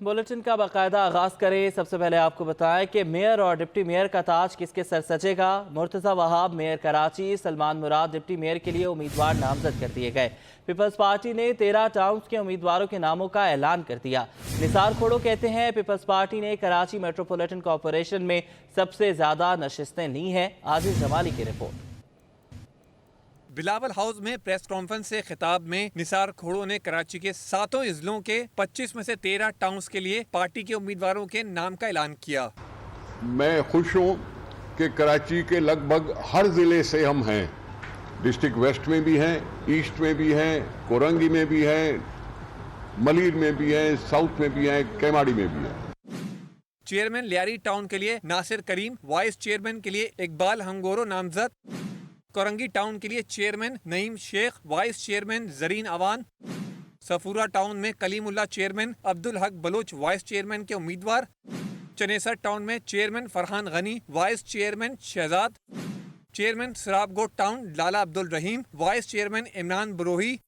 Bulletin का बाकायदा आगाज करें। सबसे पहले आपको बताएं कि मेयर और डिप्टी मेयर का ताज किसके सर सजेगा। मुर्तज़ा वहाब मेयर कराची, सलमान मुराद डिप्टी मेयर के लिए उम्मीदवार नामजद कर दिए गए। पीपल्स पार्टी ने 13 टाउन्स के उम्मीदवारों के नामों का ऐलान कर दिया। निसार खोड़ो कहते हैं पीपल्स पार्टी ने कराची मेट्रोपॉलिटन कॉरपोरेशन में सबसे ज्यादा नशिस्तें ली हैं। आदिल जमाली की रिपोर्ट। बिलावल हाउस में प्रेस कॉन्फ्रेंस से खिताब में निसार खोड़ो ने कराची के 7 इजलों के 25 में से 13 टाउन्स के लिए पार्टी के उम्मीदवारों के नाम का ऐलान किया। मैं खुश हूँ कि कराची के लगभग हर जिले से हम हैं। डिस्ट्रिक्ट वेस्ट में भी हैं, ईस्ट में भी हैं, कोरंगी में भी हैं, मलिर में भी हैं, साउथ में भी हैं, केमाड़ी में भी हैं। चेयरमैन लियारी टाउन के लिए नासिर करीम, वाइस चेयरमैन के लिए इकबाल हंगोरो नामजद। कोरंगी टाउन के लिए chairman Naeem Sheikh, vice chairman Zareen Awan. Safoora town में Kalimullah chairman, Abdul Haq Bloch vice chairman के उम्मीदवार। चनेसर टाउन में chairman Farhan Ghani, vice chairman Shahzad. Chairman Sohrab Goth town Lala Abdul Rahim, vice chairman Imran Barohi.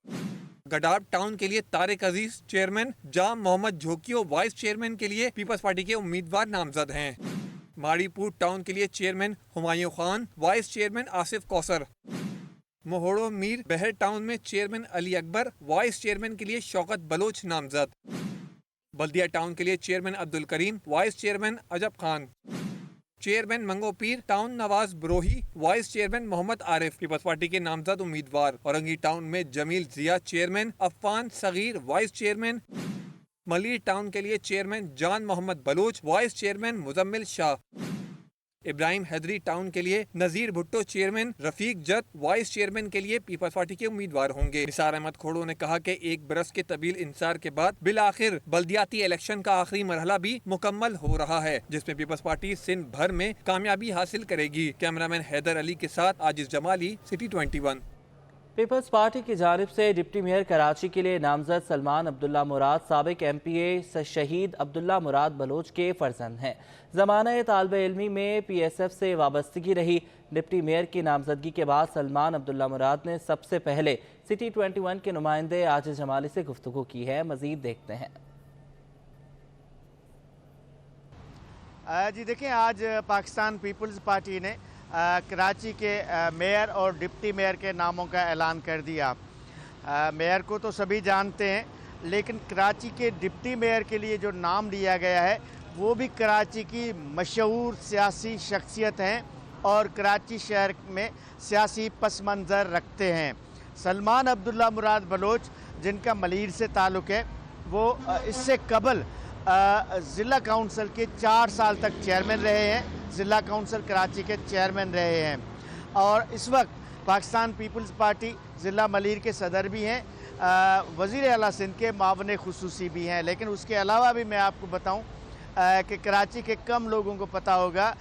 Gadap town के लिए Tariq Aziz, chairman Jam Mohammad Jokhio, vice chairman के लिए पीपल्स पार्टी के उम्मीदवार नामजद हैं। माड़ीपुर टाउन के लिए chairman Humayun Khan, vice chairman Asif Kausar. Mohro Mir Bahar town में chairman Ali Akbar, vice chairman के लिए शौकत बलोच नामजद। बल्दिया टाउन के लिए chairman Abdul Karim, vice chairman Ajab Khan. Chairman Manghopir town Nawaz Barohi, vice chairman Mohammad Arif Peoples party के नामजद उम्मीदवार। औरंगी टाउन में Jamil Zia chairman, Affan Saghir vice chairman. Malir town के लिए chairman Jan Mohammad Baloch, vice chairman Muzammil Shah. Ibrahim Hydari town के लिए नजीर भुट्टो चेयरमैन, रफीक जत वाइस चेयरमैन के लिए पीपल्स पार्टी के उम्मीदवार होंगे। निसार अहमद खोड़ो ने कहा कि एक बरस के तवील इंतजार के बाद बिल आखिर बल्दियाती इलेक्शन का आखिरी मरहला भी मुकम्मल हो रहा है, जिसमें पीपल्स पार्टी सिंध भर में कामयाबी हासिल करेगी। कैमरामैन हैदर अली के साथ आजिज जमाली, सिटी 21। पीपल्स पार्टी की जानिब से डिप्टी मेयर कराची के लिए नामजद सलमान अब्दुल्ला मुराद साबिक MPA शहीद अब्दुल्ला मुराद बलोच के फर्जंद हैं। ज़माना तालिब इल्मी में PSF से वाबस्तगी रही। डिप्टी मेयर की नामजदगी के बाद सलमान अब्दुल्ला मुराद ने सबसे पहले सिटी 21 के नुमाइंदे आजिज जमाली से गुफ्तगू की है। मजीद देखते हैं। जी देखिए, आज पाकिस्तान पीपल्स पार्टी ने कराची के मेयर और डिप्टी मेयर के नामों का ऐलान कर दिया। मेयर को तो सभी जानते हैं, लेकिन कराची के डिप्टी मेयर के लिए जो नाम लिया गया है वो भी कराची की मशहूर सियासी शख्सियत हैं और कराची शहर में सियासी पस मंज़र रखते हैं। सलमान अब्दुल्ला मुराद बलोच, जिनका मलीर से ताल्लुक़ है, वो इससे कबल ज़िला काउंसिल के 4 साल तक चेयरमैन रहे हैं, ज़िला काउंसिल कराची के चेयरमैन रहे हैं और इस वक्त पाकिस्तान पीपल्स पार्टी ज़िला मलीर के सदर भी हैं, वज़ीर आला सिंध के मावन खुसूसी भी हैं। लेकिन उसके अलावा भी मैं आपको बताऊं कि कराची के कम लोगों को पता होगा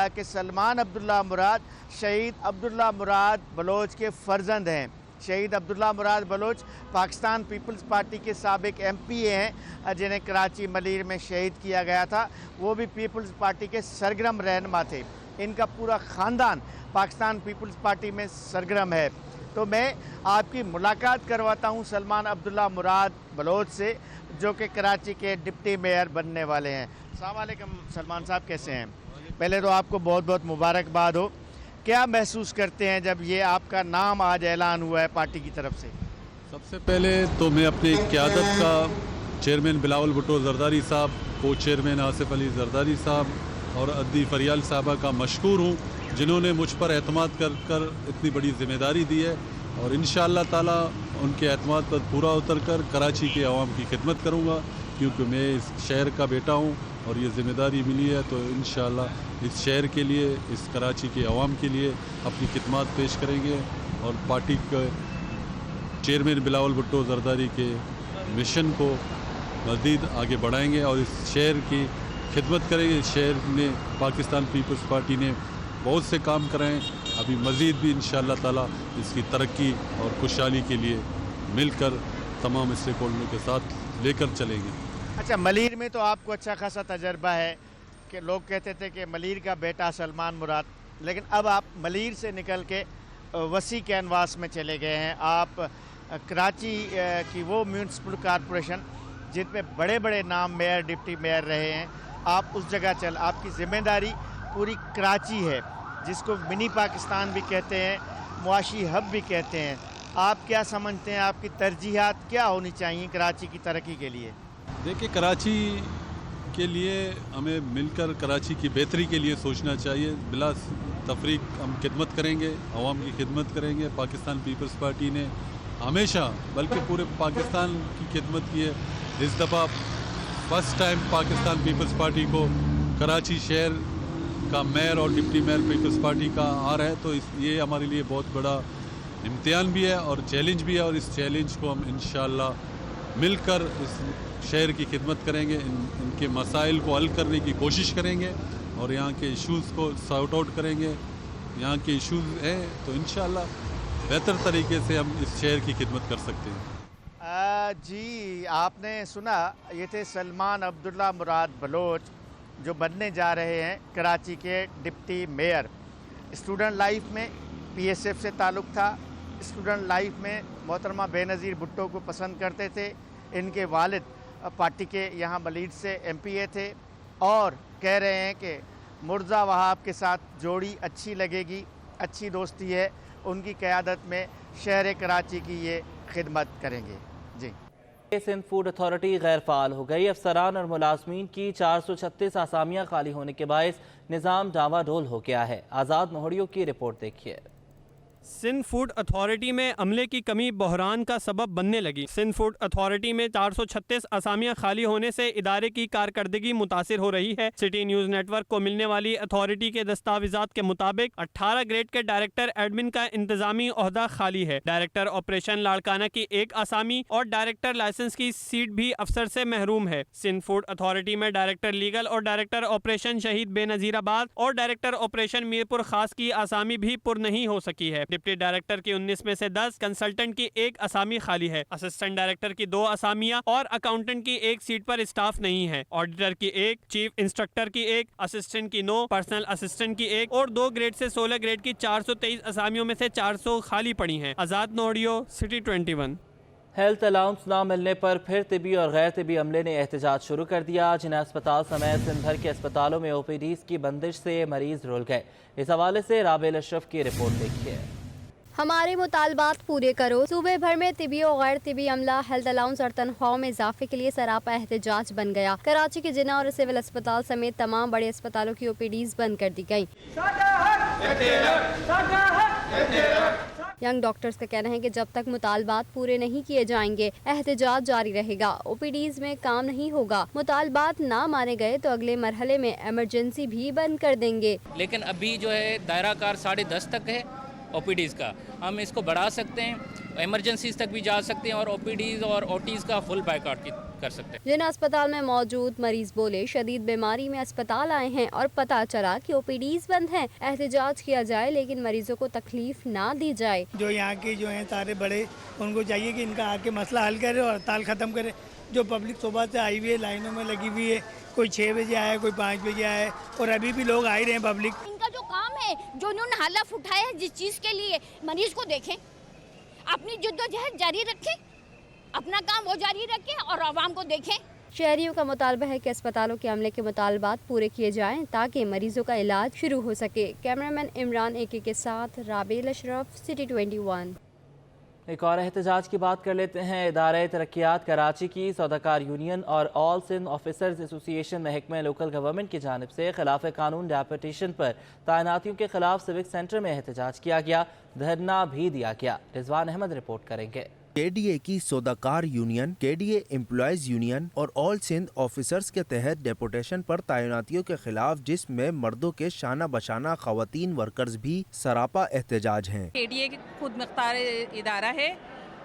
कि सलमान अब्दुल्ला मुराद शहीद अब्दुल्ला मुराद बलोच के फ़र्जंद हैं। शहीद अब्दुल्ला मुराद बलोच पाकिस्तान पीपल्स पार्टी के साबिक MPA हैं, जिन्हें कराची मलीर में शहीद किया गया था। वो भी पीपल्स पार्टी के सरगर्म रहनुमा थे। इनका पूरा ख़ानदान पाकिस्तान पीपल्स पार्टी में सरगर्म है। तो मैं आपकी मुलाकात करवाता हूँ सलमान अब्दुल्ला मुराद बलोच से, जो कि कराची के डिप्टी मेयर बनने वाले हैं। अस्सलाम वालेकुम सलमान साहब, कैसे हैं? पहले तो आपको बहुत बहुत मुबारकबाद हो। क्या महसूस करते हैं जब ये आपका नाम आज ऐलान हुआ है पार्टी की तरफ से? सबसे पहले तो मैं अपनी क़यादत का चेयरमैन बिलावल भुट्टो जरदारी साहब, को चेयरमैन आसिफ अली जरदारी साहब और अद्दी फरियाल साहबा का मशकूर हूँ, जिन्होंने मुझ पर एतमाद कर इतनी बड़ी ज़िम्मेदारी दी है और इंशाअल्लाह ताला उनके एतमाद पर पूरा उतर कर कराची के अवाम की खिदमत करूँगा, क्योंकि मैं इस शहर का बेटा हूँ और ये ज़िम्मेदारी मिली है। तो इंशाअल्लाह इस शहर के लिए, इस कराची के अवाम के लिए अपनी खिदमत पेश करेंगे और पार्टी के चेयरमैन बिलावल भुट्टो जरदारी के मिशन को मज़ीद आगे बढ़ाएंगे और इस शहर की खिदमत करेंगे। इस शहर में पाकिस्तान पीपल्स पार्टी ने बहुत से काम कराएँ, अभी मज़ीद भी इंशाअल्लाह ताला इसकी तरक्की और खुशहाली के लिए मिलकर तमाम स्टेक होल्डरों के साथ लेकर चलेंगे। अच्छा, मलीर में तो आपको अच्छा खासा तजर्बा है कि लोग कहते थे कि मलीर का बेटा सलमान मुराद, लेकिन अब आप मलीर से निकल के वसी कैनवास में चले गए हैं। आप कराची की वो म्यूनसिपल कॉरपोरेशन जिन पे बड़े बड़े नाम मेयर डिप्टी मेयर रहे हैं, आप उस जगह आपकी ज़िम्मेदारी पूरी कराची है, जिसको मिनी पाकिस्तान भी कहते हैं, मुआशी हब भी कहते हैं। आप क्या समझते हैं, आपकी तरजीहात क्या होनी चाहिए कराची की तरक्की के लिए? देखिए, कराची के लिए हमें मिलकर कराची की बेहतरी के लिए सोचना चाहिए। बिला तफरीक हम खिदमत करेंगे, अवाम की खिदमत करेंगे। पाकिस्तान पीपल्स पार्टी ने हमेशा, बल्कि पूरे पाकिस्तान की खिदमत की है। इस दफ़ा first time Pakistan Peoples Party को कराची शहर का मेयर और डिप्टी मेयर पीपल्स पार्टी का आ रहा है, तो ये हमारे लिए बहुत बड़ा इम्तिहान भी है और चैलेंज भी है, और इस चैलेंज को हम इंशाअल्लाह मिलकर इस शहर की खिदमत करेंगे, इनके मसाइल को हल करने की कोशिश करेंगे और यहाँ के इश्यूज़ को सॉर्ट आउट करेंगे। यहाँ के इश्यूज़ हैं तो इंशाअल्लाह बेहतर तरीके से हम इस शहर की खिदमत कर सकते हैं। जी, आपने सुना, ये थे सलमान अब्दुल्ला मुराद बलोच, जो बनने जा रहे हैं कराची के डिप्टी मेयर। स्टूडेंट लाइफ में PSF से ताल्लुक़ था, स्टूडेंट लाइफ में मोहतरमा बेनज़ीर भुट्टो को पसंद करते थे। इनके वालिद पार्टी के यहाँ मलीड से MPA थे और कह रहे हैं कि मुर्ज़ा वहाब के साथ जोड़ी अच्छी लगेगी, अच्छी दोस्ती है। उनकी क़यादत में शहर कराची की ये खिदमत करेंगे। जी, सिंध फूड अथॉरिटी गैर फाल हो गई। अफसरान और मुलाजमीन की 436 आसामियाँ खाली होने के बायस निज़ाम डावाडोल हो गया है। आज़ाद मोहड़ियों की रिपोर्ट देखिए। सिंध फूड अथॉरिटी में अमले की कमी बहरान का सबब बनने लगी। सिंध फूड अथॉरिटी में 436 असामियां खाली होने से इदारे की कारकर्दगी मुतासिर हो रही है। सिटी न्यूज़ नेटवर्क को मिलने वाली अथॉरिटी के दस्तावेजात के मुताबिक 18 ग्रेड के डायरेक्टर एडमिन का इंतजामी ओहदा खाली है। डायरेक्टर ऑपरेशन लाड़काना की एक आसामी और डायरेक्टर लाइसेंस की सीट भी अफसर से महरूम है। सिंध फूड अथॉरिटी में डायरेक्टर लीगल और डायरेक्टर ऑपरेशन शहीद बेनजीराबाद और डायरेक्टर ऑपरेशन मीरपुर खास की आसामी भी पुर नहीं हो सकी है। डिप्टी डायरेक्टर की 19 में से 10, कंसल्टेंट की एक आसामी खाली है। असिस्टेंट डायरेक्टर की 2 आसामियां और अकाउंटेंट की एक सीट पर स्टाफ नहीं है। ऑडिटर की 1, चीफ इंस्ट्रक्टर की 1, असिस्टेंट की 9, पर्सनल असिस्टेंट की 1 और 2 ग्रेड से 16 ग्रेड की 423 असामियों में से 400 खाली पड़ी हैं। आजाद नोडियो, सिटी 21। हेल्थ अलाउंस ना मिलने पर फिर तिबी और गैर तिबी अमले ने एहतजाज शुरू कर दिया। जिन्हें अस्पताल समेत सिंध भर के अस्पतालों में OPDs की बंदिश से मरीज रुल गए। इस हवाले से राबेल अशरफ की रिपोर्ट देखिए। हमारे मुतालबात पूरे करो। सूबे भर में तिबी और गैर तिबी अमला हेल्थ अलाउंस और तनख्वाहों में इजाफे के लिए सरापा एहतजाज बन गया। कराची के जिना और सिविल अस्पताल समेत तमाम बड़े अस्पतालों की OPDs बंद कर दी गई। यंग डॉक्टर्स का कहना है कि जब तक मुतालबात पूरे नहीं किए जाएंगे एहतजाज जारी रहेगा। OPDs में काम नहीं होगा। मुतालबात ना माने गए तो अगले मरहले में इमरजेंसी भी बंद कर देंगे। लेकिन अभी जो है दायरा कार 10:30 तक है OPDs का, हम इसको बढ़ा सकते हैं, इमरजेंसीज तक भी जा सकते हैं और OPDs और OTs का फुल बाइकआउट कर सकते हैं। जिन अस्पताल में मौजूद मरीज बोले शदीद बीमारी में अस्पताल आए हैं और पता चला कि OPDs बंद हैं। एहतजाज किया जाए लेकिन मरीजों को तकलीफ ना दी जाए। जो यहाँ के जो हैं सारे बड़े, उनको चाहिए कि इनका आके मसला हल करे और हड़ताल ख़त्म करे। जो पब्लिक सुबह से आई हुई है, लाइनों में लगी हुई है, कोई 6 बजे आया, कोई 5 बजे आया और अभी भी लोग आ ही रहे हैं। पब्लिक इनका जो काम है, जो उन्होंने हलफ उठाया है जिस चीज़ के लिए, मरीज को देखें, अपनी जद्दोजहद जारी रखें, अपना काम वो जारी रखें और आवाम को देखें। शहरियों का मुतालबा है कि अस्पतालों के अमले के मुतालबात पूरे किए जाएं ताकि मरीजों का इलाज शुरू हो सके। कैमरामैन इमरान AK के साथ राबेल अशरफ, सिटी 21। एक और एहतजाज की बात कर लेते हैं। इदारे तरक्यात कराची की सौदाकार यूनियन और ऑल सिंध ऑफिसर्स एसोसिएशन महकमा लोकल गवर्नमेंट की जानिब से खिलाफ कानून डेपुटेशन पर तैनातियों के खिलाफ सिविक सेंटर में एहतजाज किया गया। धरना भी दिया गया। रिजवान अहमद रिपोर्ट करेंगे। KDA की सौदाकार यूनियन, KDA एम्प्लॉयज यूनियन और ऑल सिंध ऑफिसर्स के तहत डेपुटेशन पर तैनातियों के खिलाफ जिसमें मर्दों के शाना बशाना खवातीन वर्कर्स भी सरापा एहतजाज हैं। KDA खुद मुख्तार इदारा है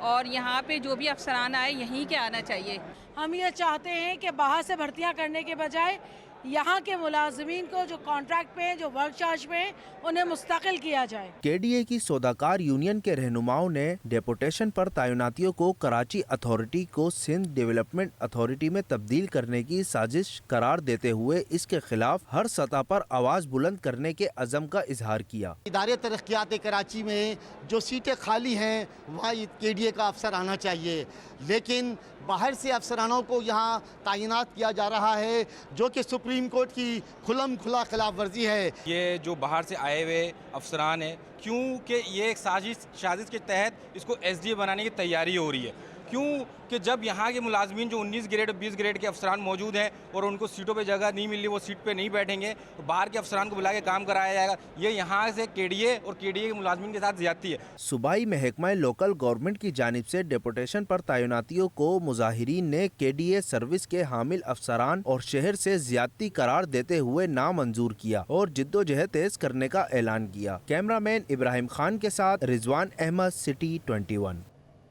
और यहाँ पे जो भी अफसरान आए यहीं के आना चाहिए। हम ये चाहते हैं कि बाहर से भर्तियाँ करने के बजाय यहाँ के मुलाजमीन को जो कॉन्ट्रैक्ट पे हैं, जो वर्क चार्ज पे हैं, उन्हें मुस्तकिल किया जाए। KDA की सौदाकार यूनियन के रहनुमाओं ने डेपुटेशन पर तैनातियों को कराची अथॉरिटी को सिंध डेवलपमेंट अथॉरिटी में तब्दील करने की साजिश करार देते हुए इसके खिलाफ हर सतह पर आवाज़ बुलंद करने के अज़म का इजहार किया। इदारे तरक्यात कराची में जो सीटें खाली हैं वहाँ KDA का अफसर आना चाहिए, लेकिन باہر سے افسرانوں کو یہاں تعینات کیا جا رہا ہے، جو کہ سپریم کورٹ کی کھلم کھلا خلاف ورزی ہے۔ یہ جو باہر سے آئے ہوئے افسران ہیں، کیونکہ یہ ایک سازش کے تحت اس کو ایس ڈی اے بنانے کی تیاری ہو رہی ہے، کیوں کہ جب یہاں کے ملازمین جو 19 گریڈ اور 20 گریڈ کے افسران موجود ہیں اور ان کو سیٹوں پہ جگہ نہیں مل رہی، وہ سیٹ پہ نہیں بیٹھیں گے، باہر کے افسران کو بلا کے کام کرایا جائے گا، یہ یہاں سے کے ڈی اے اور کے ڈی اے کے ملازمین کے ساتھ زیادتی ہے۔ صوبائی محکمہ لوکل گورنمنٹ کی جانب سے ڈیپوٹیشن پر تعیناتیوں کو مظاہرین نے کے ڈی اے سروس کے حامل افسران اور شہر سے زیادتی قرار دیتے ہوئے نامنظور کیا اور جدوجہد تیز کرنے کا اعلان کیا۔ کیمرہ مین ابراہیم خان کے ساتھ رضوان احمد، سٹی 21۔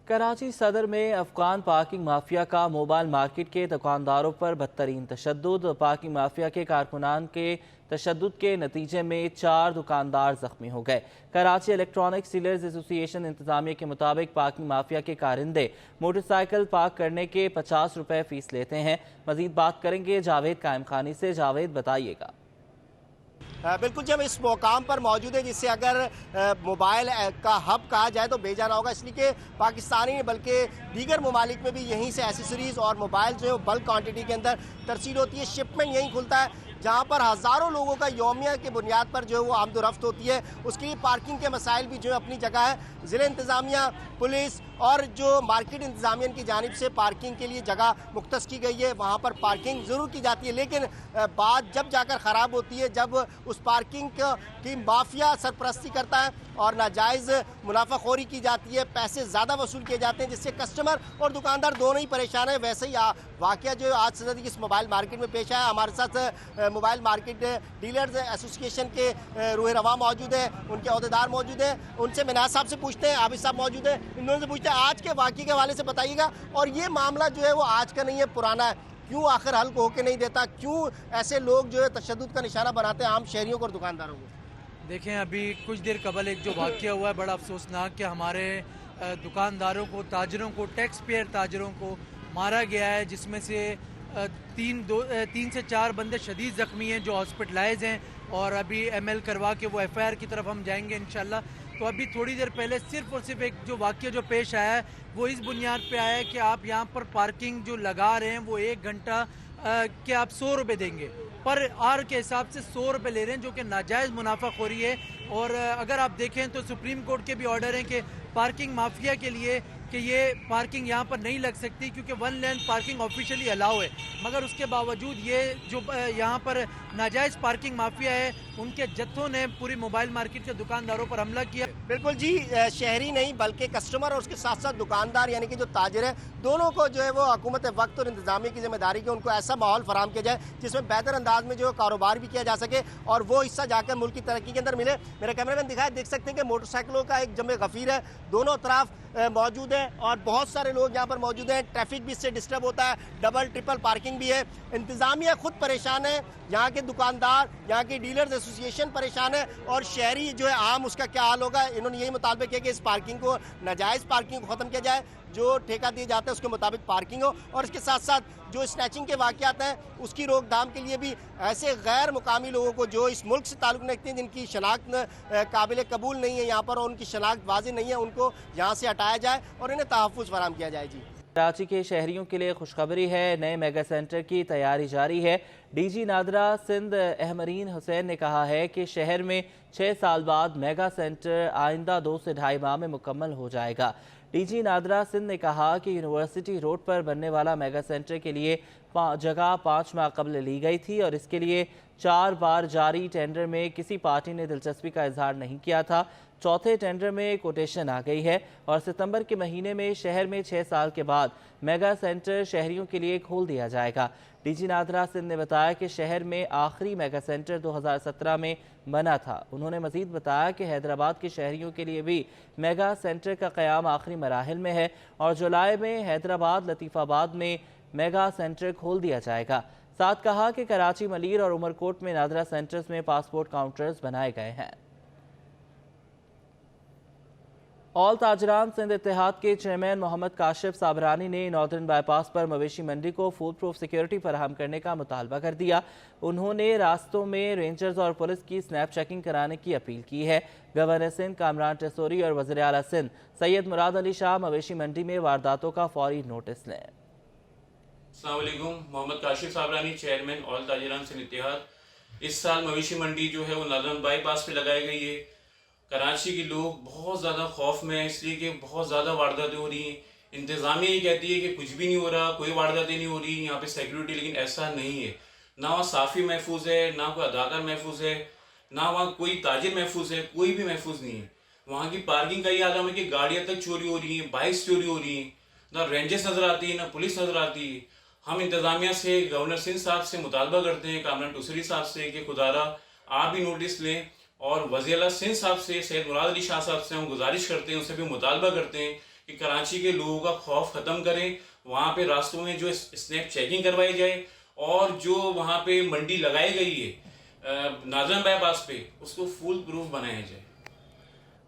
کراچی صدر میں افغان پارکنگ مافیا کا موبائل مارکیٹ کے دکانداروں پر بدترین تشدد۔ پارکنگ مافیا کے کارکنان کے تشدد کے نتیجے میں 4 دکاندار زخمی ہو گئے۔ کراچی الیکٹرانک سیلرز ایسوسی ایشن انتظامیہ کے مطابق پارکنگ مافیا کے کارندے موٹر سائیکل پارک کرنے کے 50 روپے فیس لیتے ہیں۔ مزید بات کریں گے جاوید قائم خانی سے۔ جاوید بتائیے گا۔ بالکل جی، ہم اس مقام پر موجود ہے جس سے اگر موبائل کا ہب کہا جائے تو بھیجا نہ ہوگا، اس لیے کہ پاکستانی بلکہ دیگر ممالک میں بھی یہیں سے ایسیسریز اور موبائل جو ہے بلک کوانٹٹی کے اندر ترسیل ہوتی ہے، شپمنٹ یہیں کھلتا ہے، جہاں پر ہزاروں لوگوں کا یومیہ کے بنیاد پر جو ہے وہ آمد و رفت ہوتی ہے۔ اس کے لیے پارکنگ کے مسائل بھی جو ہے اپنی جگہ ہے۔ ضلع انتظامیہ، پولیس اور جو مارکیٹ انتظامیہ کی جانب سے پارکنگ کے لیے جگہ مختص کی گئی ہے، وہاں پر پارکنگ ضرور کی جاتی ہے، لیکن بات جب جا کر خراب ہوتی ہے جب اس پارکنگ کی مافیا سرپرستی کرتا ہے اور ناجائز منافع خوری کی جاتی ہے، پیسے زیادہ وصول کیے جاتے ہیں، جس سے کسٹمر اور دکاندار دونوں ہی پریشان ہیں۔ ویسے ہی واقعہ جو آج صدر کی اس موبائل مارکیٹ میں پیش آیا، ہمارے ساتھ موبائل مارکیٹ ڈیلرز ایسوسی ایشن کے روح رواں موجود ہیں، ان کے عہدیدار موجود ہیں، ان سے مناز صاحب سے پوچھتے ہیں، عابد صاحب موجود ہیں، ان دونوں سے پوچھتے ہیں آج کے واقعے کے حوالے سے بتائیے گا، اور یہ معاملہ جو ہے وہ آج کا نہیں ہے، پرانا ہے، کیوں آخر حل ہو کے نہیں دیتا، کیوں ایسے لوگ جو ہے تشدد کا نشانہ بناتے ہیں عام شہریوں کو اور دکانداروں کو؟ دیکھیں، ابھی کچھ دیر قبل ایک جو واقعہ ہوا ہے بڑا افسوسناک کہ ہمارے دکانداروں کو، تاجروں کو، ٹیکس پیئر تاجروں کو مارا گیا ہے، جس میں سے 3 سے 4 بندے شدید زخمی ہیں جو ہاسپٹلائز ہیں، اور ابھی ایم ایل کروا کے وہ ایف آئی آر کی طرف ہم جائیں گے انشاءاللہ۔ تو ابھی تھوڑی دیر پہلے صرف اور صرف ایک جو واقعہ جو پیش آیا ہے وہ اس بنیاد پہ آیا ہے کہ آپ یہاں پر پارکنگ جو لگا رہے ہیں وہ 1 گھنٹہ کہ آپ 100 روپے دیں گے، پر آر کے حساب سے 100 روپے لے رہے ہیں، جو کہ ناجائز منافع خوری ہے۔ اور اگر آپ دیکھیں تو سپریم کورٹ کے بھی آرڈر ہیں کہ پارکنگ مافیا کے لیے کہ یہ پارکنگ یہاں پر نہیں لگ سکتی، کیونکہ 1 لین پارکنگ آفیشلی الاؤ ہے، مگر اس کے باوجود یہ جو یہاں پر ناجائز پارکنگ مافیا ہے ان کے جتھوں نے پوری موبائل مارکیٹ کے دکانداروں پر حملہ کیا۔ بالکل جی، شہری نہیں بلکہ کسٹمر اور اس کے ساتھ ساتھ دکاندار یعنی کہ جو تاجر ہیں، دونوں کو جو ہے وہ حکومت وقت اور انتظامیہ کی ذمہ داری کہ ان کو ایسا ماحول فراہم کیا جائے جس میں بہتر انداز میں جو کاروبار بھی کیا جا سکے اور وہ حصہ جا کر ملک کی ترقی کے اندر ملے۔ میرا کیمرہ مین دکھائے، دیکھ سکتے ہیں کہ موٹر سائیکلوں کا ایک جمع غفیر ہے، دونوں طرف موجود ہے اور بہت سارے لوگ یہاں پر موجود ہیں، ٹریفک بھی اس سے ڈسٹرب ہوتا ہے، ڈبل ٹرپل پارکنگ بھی ہے، انتظامیہ خود پریشان ہے، یہاں کے دکاندار، یہاں کے ڈیلرز ایسوسی ایشن پریشان ہے، اور شہری جو ہے عام اس کا کیا حال ہوگا؟ انہوں نے یہی مطالبہ کیا کہ اس پارکنگ کو، ناجائز پارکنگ کو ختم کیا جائے، جو ٹھیکہ دیے جاتے ہیں اس کے مطابق پارکنگ ہو، اور اس کے ساتھ ساتھ جو اسنیچنگ کے واقعات ہیں اس کی روک تھام کے لیے بھی ایسے غیر مقامی لوگوں کو جو اس ملک سے تعلق رکھتے ہیں، جن کی شناخت قابل قبول نہیں ہے یہاں پر اور ان کی شناخت واضح نہیں ہے، ان کو یہاں سے ہٹایا جائے اور انہیں تحفظ فراہم کیا جائے۔ جی، کراچی کے شہریوں کے لیے خوشخبری ہے، نئے میگا سینٹر کی تیاری جاری ہے۔ ڈی جی نادرہ سندھ احمرین حسین نے کہا ہے کہ شہر میں 6 سال بعد میگا سینٹر آئندہ 2 سے 2.5 ماہ میں مکمل ہو جائے گا۔ ڈی جی نادرہ سندھ نے کہا کہ یونیورسٹی روڈ پر بننے والا میگا سینٹر کے لیے جگہ 5 ماہ قبل لی گئی تھی اور اس کے لیے 4 بار جاری ٹینڈر میں کسی پارٹی نے دلچسپی کا اظہار نہیں کیا تھا۔ چوتھے ٹینڈر میں کوٹیشن آ گئی ہے اور ستمبر کے مہینے میں شہر میں 6 سال کے بعد میگا سینٹر شہریوں کے لیے کھول دیا جائے گا۔ ڈی جی نادرہ سندھ نے بتایا کہ شہر میں آخری میگا سینٹر 2017 میں بنا تھا۔ انہوں نے مزید بتایا کہ حیدرآباد کے شہریوں کے لیے بھی میگا سینٹر کا قیام آخری مراحل میں ہے اور جولائی میں حیدرآباد لطیف آباد میں میگا سینٹر کھول دیا جائے گا۔ ساتھ کہا کہ کراچی، ملیر اور عمرکوٹ میں نادرہ سینٹرز میں پاسپورٹ کاؤنٹرز بنائے گئے ہیں۔ آل تاجران سندھ اتحاد کے چیئرمین محمد کاشف صابرانی نے ناردرن بائی پاس پر مویشی منڈی کو فول پروف سیکیورٹی فراہم کرنے کا مطالبہ کر دیا۔ انہوں نے راستوں میں رینجرز اور پولیس کی سنیپ چیکنگ کرانے کی اپیل کی ہے۔ گورنر سندھ کامران ٹیسوری اور وزیر اعلیٰ سندھ سید مراد علی شاہ مویشی منڈی میں وارداتوں کا فوری نوٹس لیں۔ अस्सलाम वालेकुम। Mohammad Kashif Sabrani, chairman all Tajiran Sindh Ittehad. इस साल मवेशी मंडी जो है वो नाजरन बाईपास पे लगाई गई है। कराची के लोग बहुत ज़्यादा खौफ में हैं, इसलिए कि बहुत ज़्यादा वारदातें हो रही हैं। इंतज़ामिया ये कहती है कि कुछ भी नहीं हो रहा, कोई वारदातें नहीं हो रही यहाँ पे सिक्योरिटी, लेकिन ऐसा नहीं है। ना वहाँ साफ़ी महफूज है, ना कोई अदाकार महफूज है, ना वहाँ कोई ताजिर महफूज है, कोई भी महफूज नहीं है। वहाँ की पार्किंग का ये आलम है कि गाड़ियाँ तक चोरी हो रही हैं, बाइक्स चोरी हो रही हैं, ना रेंजर्स नज़र आती है, ना पुलिस नज़र आती है। हम इंतज़ामिया से, गवर्नर सिंध साहब से मुतालबा करते हैं, कामरान टूसरी साहब से, कि खुदारा आप भी नोटिस लें, और वज़ीर सिंध साहब से, सैयद मुराद अली शाह साहब से हम गुजारिश करते हैं, उनसे भी मुतालबा करते हैं कि कराची के लोगों का खौफ ख़त्म करें। वहाँ पे रास्तों में जो स्नैप चेकिंग करवाई जाए, और जो वहाँ पे मंडी लगाई गई है नाजरन बाईपास पे, उसको फुल प्रूफ बनाया जाए।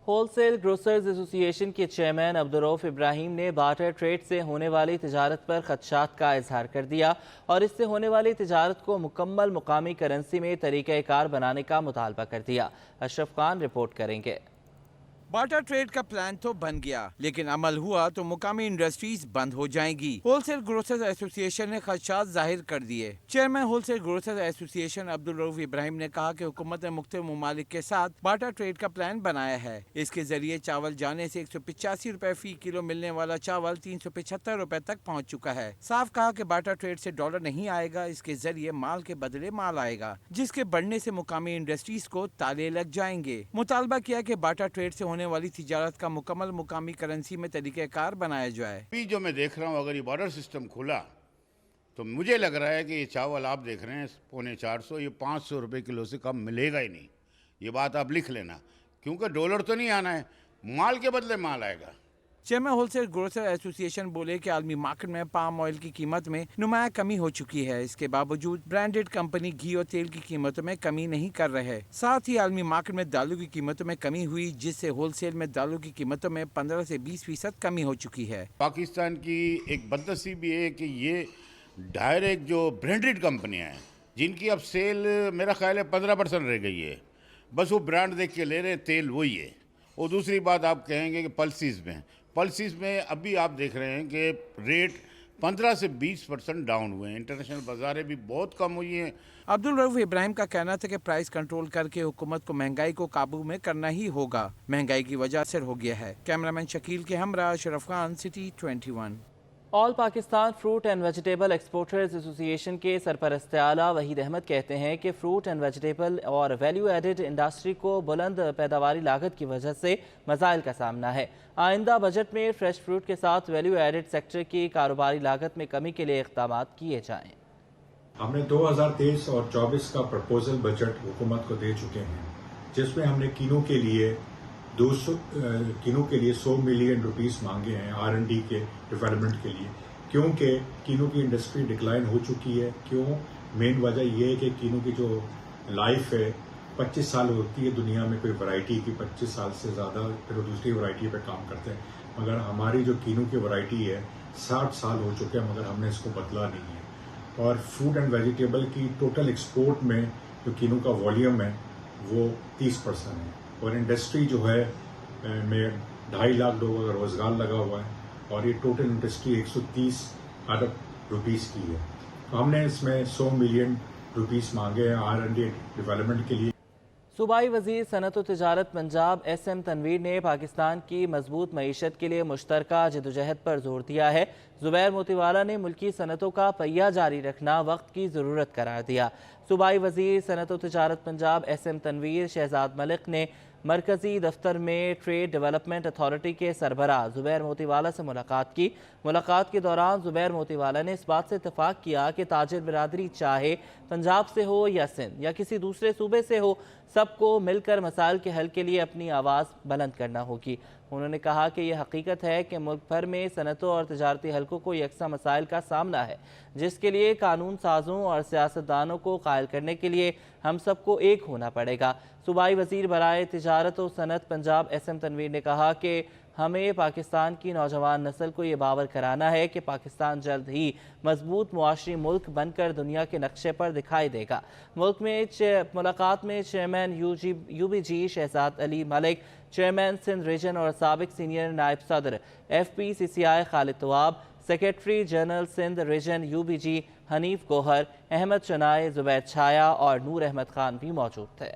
होलसेल ग्रोसर्स एसोसिएशन के चेयरमैन अब्दुर्रऊफ इब्राहिम ने बार्टर ट्रेड से होने वाली तिजारत पर खदशात का इजहार कर दिया और इससे होने वाली तिजारत को मुकम्मल मुकामी करेंसी में तरीक़ाकार बनाने का मुतालबा कर दिया। अशरफ खान रिपोर्ट करेंगे। बार्टर ट्रेड का प्लान तो बन गया, लेकिन अमल हुआ तो मुकामी इंडस्ट्रीज बंद हो जाएंगी। होलसेल ग्रोसर्स एसोसिएशन ने खदशात जाहिर कर दिए। Chairman wholesale grocers association Abdurrauf Ibrahim ने कहा कि हुकूमत ने मुख्तलिफ ममालिक के साथ बार्टर ट्रेड का प्लान बनाया है। इसके जरिए चावल जाने से 185 रुपए फी किलो मिलने वाला चावल 375 रुपए तक पहुँच चुका है। साफ कहा कि बार्टर ट्रेड से डॉलर नहीं आएगा, इसके जरिए माल के बदले माल आएगा, जिसके बढ़ने से मुकामी इंडस्ट्रीज को ताले लग जाएंगे। मुतालबा किया कि बार्टर ट्रेड से होने वाली तिजारत का मुकम्मल मुकामी करेंसी में तरीक़ाकार बनाया जाए। अभी जो मैं देख रहा हूँ, अगर ये बॉर्डर सिस्टम खुला तो मुझे लग रहा है कि ये चावल आप देख रहे हैं 450, ये 500 रुपये किलो से कम मिलेगा ही नहीं। ये बात आप लिख लेना, क्योंकि डॉलर तो नहीं आना है, माल के बदले माल आएगा। चेयरमैन होलसेल ग्रोसर एसोसिएशन बोले कि आलमी मार्केट में पाम ऑयल की कीमत में नुमाया कमी हो चुकी है। इसके बावजूद ब्रांडेड कंपनी घी और तेल की कीमतों में कमी नहीं कर रहे। साथ ही आलमी मार्केट में दालों की कीमतों में कमी हुई, जिससे होलसेल में दालों की कीमतों में 15 से 20% कमी हो चुकी है। पाकिस्तान की एक बदनसीबी है कि ये डायरेक्ट जो ब्रांडेड कंपनियाँ हैं, जिनकी अब सेल मेरा ख्याल है 15% रह गई है, बस वो ब्रांड देख के ले रहे, तेल वही है। और दूसरी बात आप कहेंगे कि पल्सिस में अभी आप देख रहे हैं कि रेट 15 से 20% डाउन हुए हैं। इंटरनेशनल बाजारें भी बहुत कम हुई हैं। अब्दुर्रऊफ इब्राहिम का कहना था कि प्राइस कंट्रोल करके हुकूमत को महंगाई को काबू में करना ही होगा। महंगाई की वजह से हो गया है। कैमरामैन शकील के हमरा, Ashraf Khan, city 21। All Pakistan fruit and vegetable exporters association के सरपरस्त आला वहीद अहमद कहते हैं कि फ्रूट एंड वेजिटेबल और वैल्यू एडेड इंडस्ट्री को बुलंद पैदावारी लागत की वजह से मसाइल का सामना है। आइंदा बजट में फ्रेश फ्रूट के साथ वैल्यू एडेड सेक्टर की कारोबारी लागत में कमी के लिए इक़दाम किए जाएँ। हमने 2023 और 24 का प्रपोजल बजट हुकूमत को दे चुके हैं, जिसमें हमने किनों के लिए 100 मिलियन रुपीस मांगे हैं R&D के डेवलपमेंट के लिए, क्योंकि किनों की इंडस्ट्री डिक्लाइन हो चुकी है। क्यों? मेन वजह यह है कि किनों की जो लाइफ है 25 साल होती है दुनिया में कोई वैरायटी की, 25 साल से ज़्यादा फिर दूसरी वैरायटी पे काम करते हैं, मगर हमारी जो किनों की वैरायटी है 60 साल हो चुके हैं, मगर हमने इसको बदला नहीं है। और फ्रूट एंड वेजिटेबल की टोटल एक्सपोर्ट में जो किनों का वॉल्यूम है वो 30% है, और इंडस्ट्री जो है में 2.5 लाख लोगों का रोजगार लगा हुआ है, और ये टोटल इंडस्ट्री 130 अरब रुपीस की है। तो हमने इसमें 100 मिलियन रुपीस मांगे हैं R&D डेवलपमेंट के लिए। सूबाई वज़ीर सनत व तिजारत पंजाब SM तनवीर ने पाकिस्तान की मजबूत मईशत के लिए मुश्तरका जदोजहद पर जोर दिया है। ज़ुबैर मोतीवाला ने मुल्की सनतों का पहिया जारी रखना वक्त की ज़रूरत करार दिया। सूबाई वज़ीर सनत व तिजारत पंजाब SM तनवीर शहजाद मलिक ने मरकजी दफ्तर में ट्रेड डेवलपमेंट अथॉरिटी के सरबराह ज़ुबैर मोतीवाला से मुलाकात की। मुलाकात के दौरान ज़ुबैर मोतीवाला ने इस बात से इत्तफाक किया कि ताजिर बिरादरी चाहे पंजाब से हो या सिंध या किसी दूसरे सूबे से हो, सबको मिलकर मसाइल के हल के लिए अपनी आवाज़ बुलंद करना होगी। उन्होंने कहा कि यह हकीकत है कि मुल्क भर में सनतों और तजारती हलकों को यकसा मसाइल का सामना है, जिसके लिए कानून साजों और सियासतदानों को कायल करने के लिए हम सबको एक होना पड़ेगा। सूबाई वज़ीर बराए तिजारत और सनत पंजाब SM तनवीर ने कहा कि हमें पाकिस्तान की नौजवान नस्ल को ये बावर कराना है कि पाकिस्तान जल्द ही मजबूत मुआशरी मुल्क बनकर दुनिया के नक्शे पर दिखाई देगा। मुल्क में मुलाकात में chairman UBG Shahzad Ali Malik, chairman Sindh region और साबिक सीनियर नायब सदर FPCCI Khalid Tawab, secretary general Sindh region UBG Hanif Gohar, Ahmed Chinoy, Zubair Chhaya और नूर अहमद खान भी मौजूद थे।